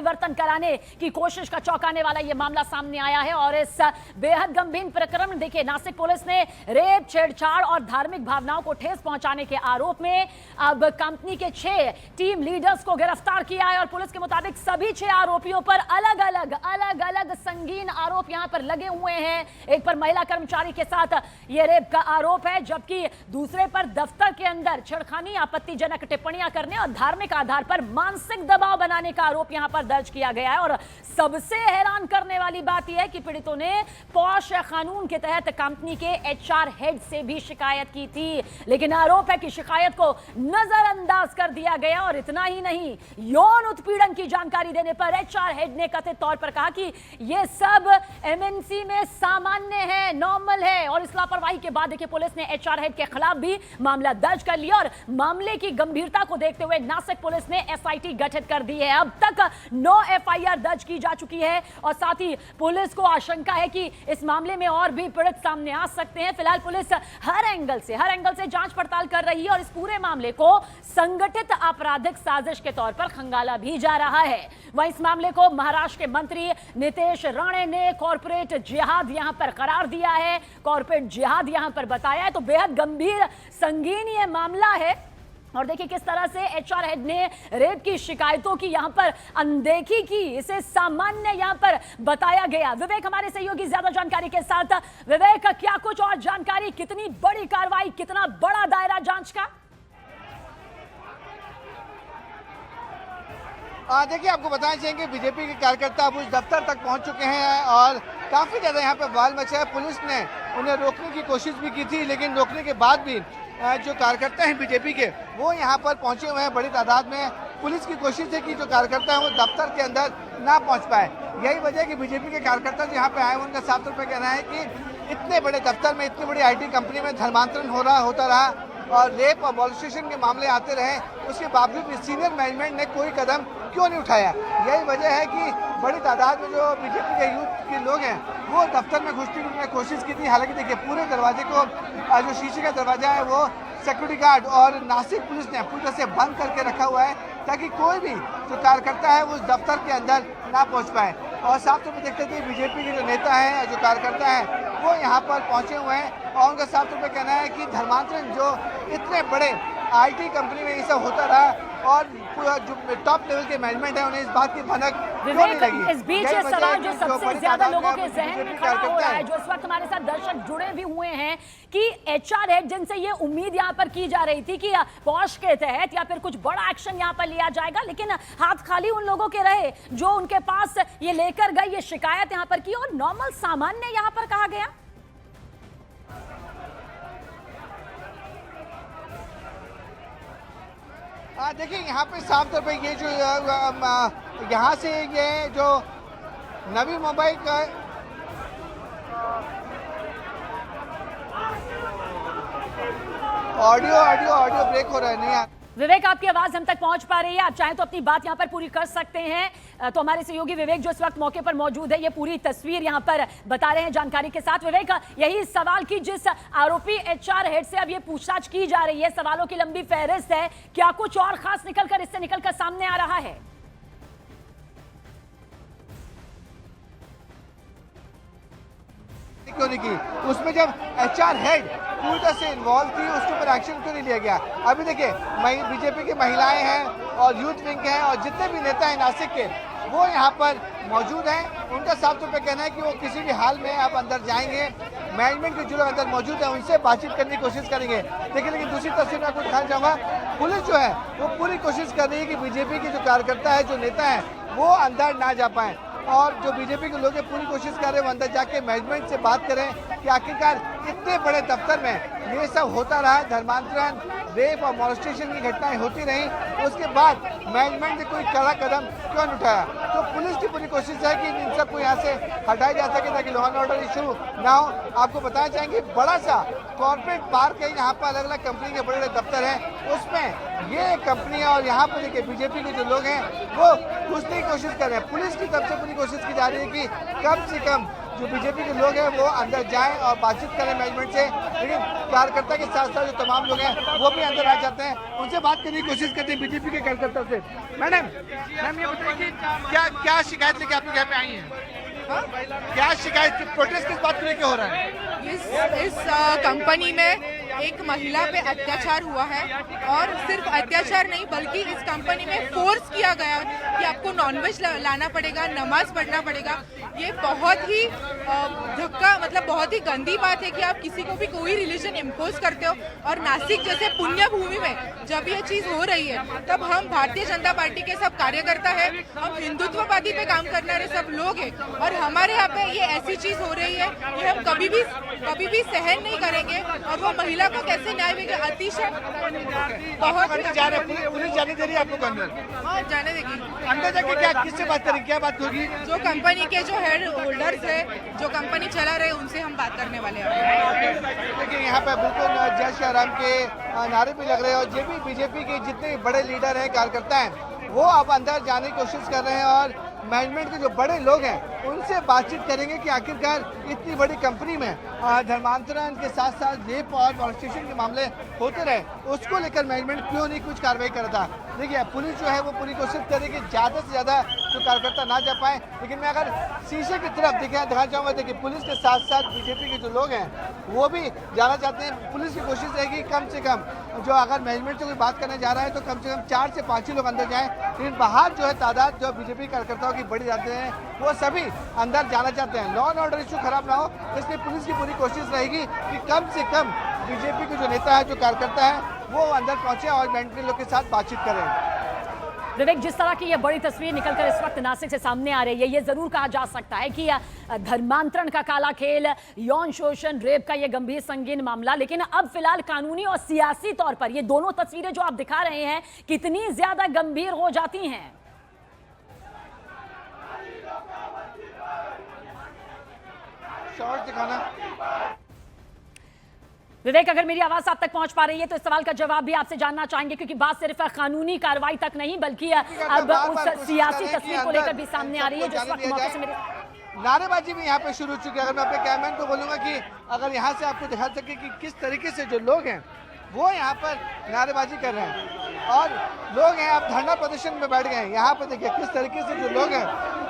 परिवर्तन कराने की कोशिश का चौंकाने वाला यह मामला सामने आया है। और इस बेहद गंभीर प्रकरण देखिए, नासिक पुलिस ने रेप, छेड़छाड़ और धार्मिक भावनाओं को ठेस पहुंचाने के आरोप में अब कंपनी के 6 टीम लीडर्स को गिरफ्तार किया है। और पुलिस के मुताबिक सभी 6 आरोपियों पर अलग अलग संगीन आरोप यहां पर लगे हुए हैं। एक पर महिला कर्मचारी के साथ यह रेप का आरोप है, जबकि दूसरे पर दफ्तर के अंदर छेड़खानी, आपत्तिजनक टिप्पणियां करने और धार्मिक आधार पर मानसिक दबाव बनाने का आरोप यहां पर दर्ज किया गया है। और सबसे हैरान करने वाली बात यह है कि पीड़ितों ने पॉश कानून के तहत कंपनी के एचआर हेड से भी शिकायत की थी, लेकिन आरोप है कि शिकायत को नजरअंदाज कर दिया गया। और इतना ही नहीं, यौन उत्पीड़न की जानकारी देने पर एचआर हेड ने कथित तौर पर कहा कि यह सब एमएनसी में सामान्य है, नॉर्मल है। और इस लापरवाही के बाद देखिए, पुलिस ने एचआर हेड के खिलाफ भी मामला दर्ज कर लिया। और मामले की गंभीरता को देखते हुए नासिक पुलिस ने एसआईटी गठित कर दी है। अब तक 9 एफआईआर दर्ज की जा चुकी है और साथ ही पुलिस को आशंका है कि इस मामले में और भी पीड़ित सामने आ सकते हैं। फिलहाल पुलिस हर एंगल से जांच पड़ताल कर रही है और इस पूरे मामले को संगठित आपराधिक साजिश के तौर पर खंगाला भी जा रहा है। वहीं इस मामले को महाराष्ट्र के मंत्री नितेश राणे ने कॉर्पोरेट जिहाद यहां पर करार दिया है, कॉर्पोरेट जिहाद यहां पर बताया है। तो बेहद गंभीर संगीन ये मामला है। और देखिए किस तरह से एचआर हेड ने रेप की शिकायतों की यहां पर अनदेखी की, इसे सामान्य यहां पर बताया गया। विवेक हमारे सहयोगी ज्यादा जानकारी के साथ। विवेक, क्या कुछ और जानकारी, कितनी बड़ी कार्रवाई, कितना बड़ा दायरा जांच का? देखिए, आपको बताना चाहेंगे बीजेपी के कार्यकर्ता अब उस दफ्तर तक पहुंच चुके हैं और काफी ज्यादा यहाँ पे बवाल मचा है। पुलिस ने उन्हें रोकने की कोशिश भी की थी, लेकिन रोकने के बाद भी जो कार्यकर्ता हैं बीजेपी के, वो यहाँ पर पहुंचे हुए हैं बड़ी तादाद में। पुलिस की कोशिश है कि जो कार्यकर्ता हैं वो दफ्तर के अंदर ना पहुँच पाए। यही वजह है कि बीजेपी के कार्यकर्ता जो यहाँ पे आए, उनका साफ तौर पर कहना है कि इतने बड़े दफ्तर में, इतनी बड़ी IT कंपनी में धर्मांतरण होता रहा और रेप और मॉलेस्टेशन के मामले आते रहे, उसके बावजूद भी सीनियर मैनेजमेंट ने कोई कदम क्यों नहीं उठाया। यही वजह है कि बड़ी तादाद में जो बीजेपी के यूथ के लोग हैं वो दफ्तर में घुसने की कोशिश की थी। हालांकि देखिए, पूरे दरवाजे को, जो शीशे का दरवाजा है, वो सिक्योरिटी गार्ड और नासिक पुलिस ने पूरी तरह से बंद करके रखा हुआ है ताकि कोई भी जो कार्यकर्ता है वो उस दफ्तर के अंदर ना पहुँच पाए। और साफ तौर पर देखते थे बीजेपी के जो नेता हैं, जो कार्यकर्ता हैं, वो यहाँ पर पहुँचे हुए हैं और उनका साफ तौर पर कहना है कि धर्मांतरण जो इतने बड़े IT कंपनी में ये सब होता रहा और जो टॉप लेवल के मैनेजमेंट है, उन्हें इस बात की भनक क्यों नहीं लगी। इस बीच ये सवाल जो सबसे ज्यादा लोगों के जहन में खड़ा हो रहा है, जो इस वक्त हमारे साथ दर्शक जुड़े भी हुए हैं, कि एचआर हेड जिनसे ये उम्मीद यहाँ पर की जा रही थी कि पॉश के तहत या फिर कुछ बड़ा एक्शन यहाँ पर लिया जाएगा, लेकिन हाथ खाली उन लोगों के रहे जो उनके पास ये लेकर गए, ये शिकायत यहाँ पर की और नॉर्मल सामान्य यहाँ पर कहा गया। देखिए, यहाँ पे साफ तौर पे ये जो यहाँ से ये जो नवी मुंबई का ऑडियो ब्रेक हो रहा है। नहीं, विवेक, आपकी आवाज हम तक पहुंच पा रही है? आप चाहें तो अपनी बात यहां पर पूरी कर सकते हैं। तो हमारे सहयोगी विवेक जो इस वक्त मौके पर मौजूद है, ये पूरी तस्वीर यहां पर बता रहे हैं जानकारी के साथ। विवेक, यही सवाल की जिस आरोपी एचआर हेड से अब ये पूछताछ की जा रही है, सवालों की लंबी फहरिस्त है, क्या कुछ और खास इससे निकलकर सामने आ रहा है? क्यों नहीं की उसमें, जब एचआर हेड पूरी तरह से इन्वॉल्व थी, उसके ऊपर एक्शन क्यों नहीं लिया गया? अभी देखिए, बीजेपी की महिलाएं हैं और यूथ विंग हैं और जितने भी नेता हैं नासिक के, वो यहाँ पर मौजूद हैं। उनका साफ तौर पे कहना है कि वो किसी भी हाल में अब अंदर जाएंगे, मैनेजमेंट के जो लोग अंदर मौजूद हैं उनसे बातचीत करने की कोशिश करेंगे। देखिए, लेकिन दूसरी तस्वीर में आपको दिखाना चाहूँगा, पुलिस जो है वो पूरी कोशिश कर रही है कि बीजेपी के जो कार्यकर्ता है, जो नेता हैं, वो अंदर ना जा पाएँ और जो बीजेपी के लोग पूरी कोशिश कर रहे हैं वो अंदर जाके मैनेजमेंट से बात करें कि आखिरकार इतने बड़े दफ्तर में ये सब होता रहा, धर्मांतरण, रेप और मॉलेस्टेशन की घटनाएं होती रहीं, उसके बाद मैनेजमेंट ने कोई कड़ा कदम क्यों नहीं उठाया। तो पुलिस की पूरी कोशिश है कि इन सबको यहाँ से हटाया जा सके ताकि लॉ एंड ऑर्डर इशू ना हो। आपको बताना चाहेंगे, बड़ा सा कॉर्पोरेट पार्क है, यहाँ पर अलग अलग कंपनी के बड़े बड़े दफ्तर हैं, उसमें ये कंपनियाँ और यहाँ पर देखिए बीजेपी के जो लोग हैं वो घुसने की कोशिश कर रहे हैं। पुलिस की तरफ से पूरी कोशिश की जा रही है कि कम से कम जो बीजेपी के लोग हैं वो अंदर जाएं और बातचीत करें मैनेजमेंट से, लेकिन कार्यकर्ता के साथ साथ जो तमाम लोग हैं वो भी अंदर आ जाते हैं, उनसे बात करने की कोशिश करते हैं बीजेपी के कार्यकर्ता से। मैम ये बताइए कि क्या शिकायत लेके आप लोग यहाँ पे आई हैं? क्या शिकायत, प्रोटेस्ट किस बात को लेकर हो रहा है? इस कंपनी में एक महिला पे अत्याचार हुआ है और सिर्फ अत्याचार नहीं बल्कि इस कंपनी में फोर्स किया गया कि आपको नॉनवेज लाना पड़ेगा, नमाज पढ़ना पड़ेगा। ये बहुत ही धक्का, मतलब बहुत ही गंदी बात है कि आप किसी को भी कोई रिलीजन इम्पोज करते हो। और नासिक जैसे पुण्य भूमि में जब ये चीज़ हो रही है तब हम भारतीय जनता पार्टी के सब कार्यकर्ता है, हम हिंदुत्ववादी पे काम करने वाले सब लोग हैं और हमारे यहाँ पे ये ऐसी चीज़ हो रही है ये हम कभी भी सहन नहीं करेंगे। और वो महिला को कैसे न्याय मिलेगा? अतिशय बहुत पुलिस जाने दे रही है आप लोग अंदर? हाँ, जाने देगी। अंदर जाके क्या किससे बात करेंगे, क्या बात होगी? जो कंपनी के जो हेड होल्डर्स है, जो कंपनी चला रहे, उनसे हम बात करने वाले हैं। देखिए यहाँ पे बिल्कुल जय श्री राम के नारे भी लग रहे हैं और जो भी बीजेपी के जितने बड़े लीडर हैं, कार्यकर्ता हैं, वो अब अंदर जाने की कोशिश कर रहे हैं और मैनेजमेंट के जो बड़े लोग हैं उनसे बातचीत करेंगे कि आखिरकार इतनी बड़ी कंपनी में धर्मांतरण के साथ साथ रेप और मॉलेस्टेशन के मामले होते रहे, उसको लेकर मैनेजमेंट क्यों नहीं कुछ कार्रवाई करता। देखिए पुलिस जो है वो पूरी कोशिश करे कि ज़्यादा से ज़्यादा जो कार्यकर्ता ना जा पाए, लेकिन मैं अगर शीशे की तरफ दिखाना चाहूँगा, देखिए पुलिस के साथ साथ बीजेपी के जो लोग हैं वो भी जाना चाहते हैं। पुलिस की कोशिश रहेगी कम से कम जो अगर मैनेजमेंट से कोई बात करने जा रहा है तो कम से कम 4 से 5 ही लोग अंदर जाएं, लेकिन बाहर जो है तादाद जो बीजेपी कार्यकर्ताओं की बढ़ी जाते हैं वो सभी अंदर जाना चाहते हैं। लॉ एंड ऑर्डर इशू खराब ना हो, इसलिए पुलिस की पूरी कोशिश रहेगी कि कम से कम बीजेपी के जो नेता है, जो कार्यकर्ता है, वो अंदर पहुंचे और मैनेजमेंट लोग के साथ बातचीत करें। विवेक, जिस तरह की ये बड़ी तस्वीर निकलकर इस वक्त नासिक से सामने आ रही है, ये जरूर कहा जा सकता है कि धर्मांतरण का काला खेल, यौन शोषण, रेप का ये गंभीर संगीन मामला, लेकिन अब फिलहाल कानूनी और सियासी तौर पर ये दोनों तस्वीरें जो आप दिखा रहे हैं कितनी ज्यादा गंभीर हो जाती हैं। शॉर्ट दिखाना। विवेक, अगर मेरी आवाज आप तक पहुंच पा रही है तो इस सवाल का जवाब भी आपसे जानना चाहेंगे, क्योंकि बात सिर्फ कानूनी कार्रवाई तक नहीं बल्कि अब उस सियासी तस्वीर को लेकर भी सामने आ रही है जिस वक्त मौके से मेरे नारेबाजी भी यहाँ पे शुरू हो चुकी है। अगर मैं अपने कैमरामैन को बोलूंगा कि अगर यहाँ से आपको दिखा सके कि किस तरीके से जो लोग हैं वो यहाँ पर नारेबाजी कर रहे हैं और लोग हैं आप धरना प्रदर्शन में बैठ गए हैं। यहाँ पे देखिए किस तरीके से जो लोग हैं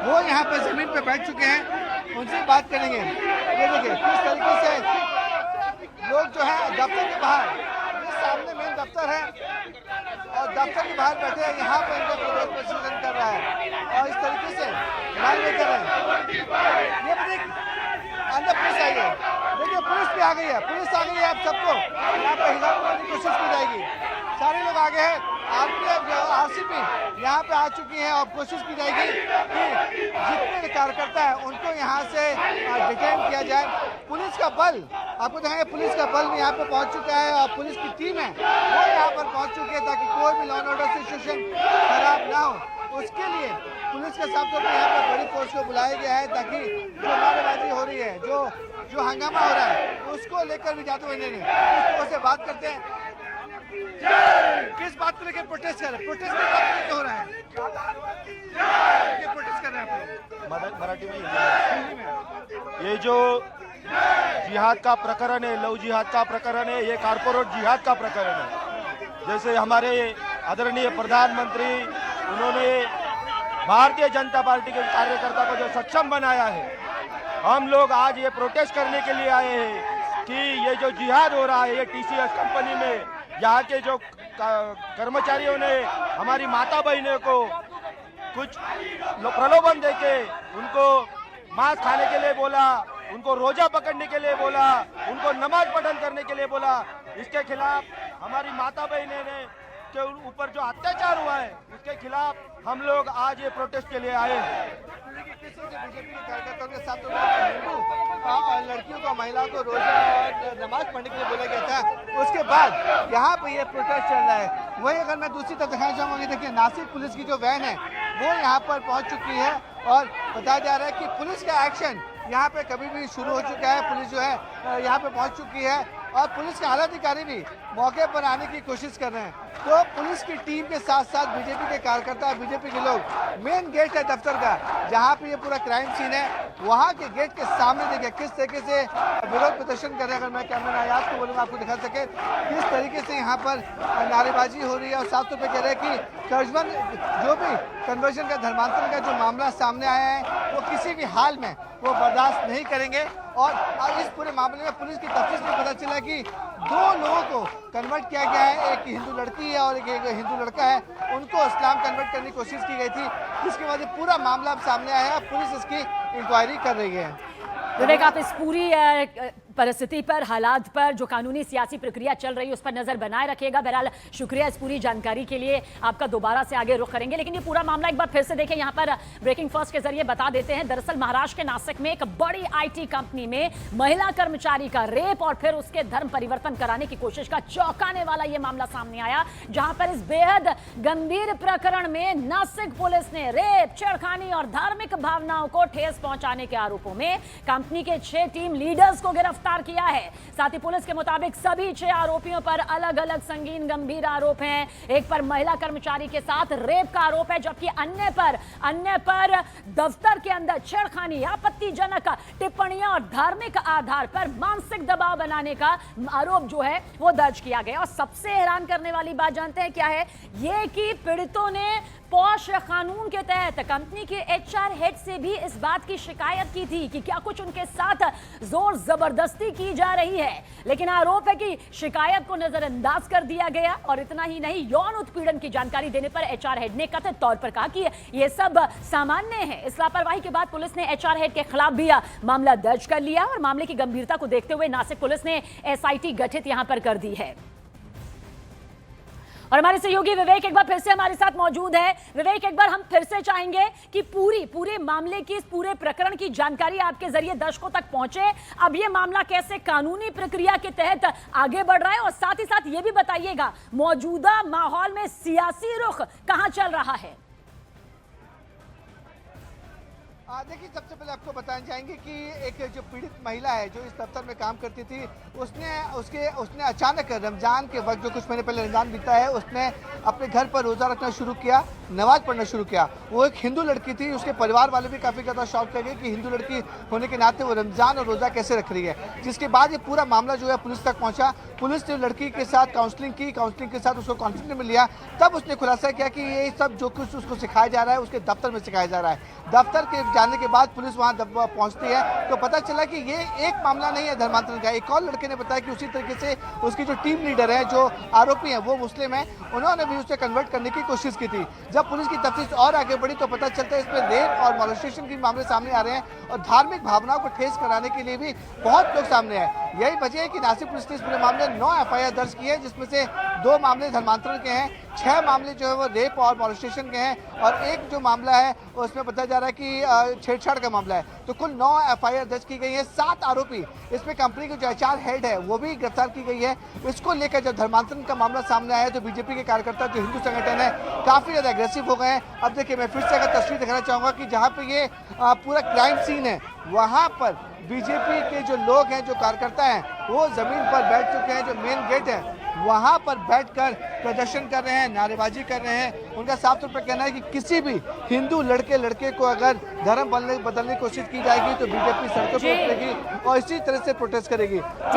वो यहाँ पर जमीन पे बैठ चुके हैं, उनसे बात करेंगे। ये देखिए किस तरीके से लोग जो है दफ्तर के बाहर, ये सामने मेन दफ्तर है और दफ्तर के बाहर बैठे हैं, यहाँ पर इनका विरोध प्रदर्शन कर रहा है और इस तरीके से लाइन लेकर है। ये देखिए अंदर पुलिस आई है, देखिए पुलिस भी आ गई है, पुलिस आ गई है। अब सबको यहाँ पे हिलाने की कोशिश की जाएगी, सारे लोग आगे हैं। आरपीएफ जो आरसीपी यहाँ पे आ चुकी है और कोशिश की जाएगी कि जितने कार्यकर्ता है उनको यहाँ से डिटेन किया जाए। पुलिस का बल आपको दिखाएंगे, पुलिस का बल भी यहाँ पे पहुँच चुका है और पुलिस की टीम है वो यहाँ पर पहुँच चुकी है ताकि कोई भी लॉ एंड ऑर्डर सिचुएशन खराब ना हो। उसके लिए पुलिस के साथ तो यहाँ पे बड़ी फोर्स को बुलाया गया है ताकि जो नारेबाजी हो रही है, जो हंगामा हो रहा है, उसको लेकर भी जाते हुए नहीं से बात करते हैं। किस बात को लेकर प्रोटेस्ट कर रहे हैं? प्रोटेस्ट किस बात को लेकर हो रहा है? प्रोटेस्ट कर रहे हैं आप? मराठी में ये जो जिहाद का प्रकरण है, लव जिहाद का प्रकरण है, ये कारपोरेट जिहाद का प्रकरण है। जैसे हमारे आदरणीय प्रधानमंत्री, उन्होंने भारतीय जनता पार्टी के कार्यकर्ता को जो सक्षम बनाया है, हम लोग आज ये प्रोटेस्ट करने के लिए आए हैं कि ये जो जिहाद हो रहा है ये टीसीएस कंपनी में, यहाँ के जो कर्मचारियों ने हमारी माता बहनों को कुछ प्रलोभन देके उनको मांस खाने के लिए बोला, उनको रोजा पकड़ने के लिए बोला, उनको नमाज पठन करने के लिए बोला, इसके खिलाफ हमारी माता बहनों ने के ऊपर जो अत्याचार हुआ है उसके खिलाफ हम लोग आज ये प्रोटेस्ट के लिए आए हैं। बीजेपी के कार्यकर्ताओं के साथ हिंदू लड़कियों को, महिलाओं को रोजा और नमाज पढ़ने के लिए बोला गया था, उसके बाद यहाँ पे ये प्रोटेस्ट चल रहा है। वही अगर मैं दूसरी तरफ दिखाना चाहूँगा, देखिए नासिक पुलिस की जो वैन है वो यहाँ पर पहुँच चुकी है और बताया जा रहा है कि पुलिस का एक्शन यहाँ पे कभी भी शुरू हो चुका है। पुलिस जो है यहाँ पे पहुँच चुकी है और पुलिस के आला अधिकारी भी मौके पर आने की कोशिश कर रहे हैं। तो पुलिस की टीम के साथ साथ बीजेपी के कार्यकर्ता, बीजेपी के लोग मेन गेट है दफ्तर का, जहां पे ये पूरा क्राइम सीन है, वहां के गेट के सामने देखिए किस तरीके से विरोध प्रदर्शन कर रहे हैं। अगर मैं कैमरा आयात को बोलूँगा आपको दिखा सके किस तरीके से यहाँ पर नारेबाजी हो रही है और साफ तौर पर कह रहे हैं कि कर्जमन जो भी कन्वर्जन का, धर्मांतरण का जो मामला सामने आया है वो किसी भी हाल में वो बर्दाश्त नहीं करेंगे। और इस पूरे मामले में पुलिस की तफ्तीश में पता चला कि 2 लोगों को कन्वर्ट किया गया है, एक हिंदू लड़की है और एक हिंदू लड़का है, उनको इस्लाम कन्वर्ट करने की कोशिश की गई थी। जिसके बाद पूरा मामला अब सामने आया है, पुलिस इसकी इंक्वायरी कर रही है। विवेक, आप इस पूरी परिस्थिति पर, हालात पर, जो कानूनी सियासी प्रक्रिया चल रही है उस पर नजर बनाए रखिएगा। बहरहाल शुक्रिया इस पूरी जानकारी के लिए, आपका दोबारा से आगे रुख करेंगे। लेकिन ये पूरा मामला एक बार फिर से देखें, यहाँ पर ब्रेकिंग फर्स्ट के जरिए बता देते हैं। दरअसल महाराष्ट्र के नासिक में एक बड़ी IT कंपनी में महिला कर्मचारी का रेप और फिर उसके धर्म परिवर्तन कराने की कोशिश का चौंकाने वाला ये मामला सामने आया, जहां पर इस बेहद गंभीर प्रकरण में नासिक पुलिस ने रेप, छेड़खानी और धार्मिक भावनाओं को ठेस पहुंचाने के आरोपों में कंपनी के 6 टीम लीडर्स को गिरफ्तार किया है। साथ ही पुलिस के मुताबिक सभी 6 आरोपियों पर अलग अलग संगीन गंभीर आरोप हैं। एक पर महिला कर्मचारी के साथ रेप का आरोप है, जबकि अन्य पर दफ्तर के अंदर छेड़खानी, आपत्तिजनक टिप्पणियां और धार्मिक आधार पर मानसिक दबाव बनाने का आरोप जो है वो दर्ज किया गया। और सबसे हैरान करने वाली बात जानते हैं क्या है? ये कि पीड़ितों ने पॉश कानून के तहत कंपनी के HR हेड से भी इस बात की शिकायत की थी कि क्या कुछ उनके साथ जोर जबरदस्ती की जा रही है। लेकिन आरोप है कि शिकायत को नजरअंदाज कर दिया गया और इतना ही नहीं, यौन उत्पीड़न की जानकारी देने पर HR हेड ने कथित तौर पर कहा कि यह सब सामान्य है। इस लापरवाही के बाद पुलिस ने HR हेड के खिलाफ भी मामला दर्ज कर लिया और मामले की गंभीरता को देखते हुए नासिक पुलिस ने SIT गठित यहां पर कर दी है। और हमारे सहयोगी विवेक एक बार फिर से हमारे साथ मौजूद है। विवेक, एक बार हम फिर से चाहेंगे कि पूरे मामले की, इस पूरे प्रकरण की जानकारी आपके जरिए दर्शकों तक पहुंचे। अब ये मामला कैसे कानूनी प्रक्रिया के तहत आगे बढ़ रहा है और साथ ही साथ ये भी बताइएगा मौजूदा माहौल में सियासी रुख कहां चल रहा है? देखिए, सबसे पहले आपको बताना चाहेंगे कि एक जो पीड़ित महिला है जो इस दफ्तर में काम करती थी, उसने अचानक रमजान के वक्त, जो कुछ महीने पहले रमजान बीता है, उसने अपने घर पर रोज़ा रखना शुरू किया, नमाज पढ़ना शुरू किया। वो एक हिंदू लड़की थी, उसके परिवार वाले भी काफ़ी ज़्यादा शॉक कर गए कि हिंदू लड़की होने के नाते वो रमजान और रोज़ा कैसे रख रही है। जिसके बाद ये पूरा मामला जो है पुलिस तक पहुँचा। पुलिस ने लड़की के साथ काउंसलिंग की, काउंसलिंग के साथ उसको कॉन्फ्रेंस में लिया, तब उसने खुलासा किया कि ये सब जो कुछ उसको सिखाया जा रहा है उसके दफ्तर में सिखाया जा रहा है। दफ्तर के जाने के बाद पुलिस वहां पहुंचती है तो पता चला कि ये एक मामला नहीं है धर्मांतरण का। एक और लड़के ने बताया कि उसी तरीके से उसकी जो टीम लीडर है, जो आरोपी हैं, वो मुस्लिम है, उन्होंने भी उसे कन्वर्ट करने की कोशिश की थी। जब पुलिस की तफ्तीश और आगे बढ़ी तो पता चलता है इसमें रेप और मॉलेस्टेशन के मामले सामने आ रहे हैं और धार्मिक भावनाओं को ठेस कराने के लिए भी बहुत लोग सामने आए। यही वजह है कि नासिक पुलिस ने इस पूरे मामले 9 FIR दर्ज की है, जिसमें से 2 मामले धर्मांतरण के हैं, 6 मामले जो है वो रेप और मॉलेस्टेशन के हैं और एक जो मामला है उसमें बताया जा रहा है कि छेड़छाड़ का मामला है। तो कुल 9 FIR दर्ज की गई है। 7 आरोपी, इसमें कंपनी के जो HR हेड है वो भी गिरफ्तार की गई है। इसको लेकर जब धर्मांतरण का मामला सामने आया तो बीजेपी के कार्यकर्ता, जो हिंदू संगठन है, काफी ज्यादा अग्रेसिव हो गए हैं। अब देखिए, मैं फिर से अगर तस्वीर दिखाना चाहूंगा कि जहाँ पे ये पूरा क्राइम सीन है, वहाँ पर बीजेपी के जो लोग हैं, जो कार्यकर्ता हैं, वो जमीन पर बैठ चुके हैं। जो मेन गेट है वहां पर बैठकर प्रदर्शन कर रहे हैं, नारेबाजी कर रहे हैं। उनका साफ तौर पर कहना है कि किसी भी हिंदू लड़के को अगर धर्म बदलने की कोशिश की जाएगी तो बीजेपी सड़कों पर उतरेगी और इसी तरह से प्रोटेस्ट करेगी।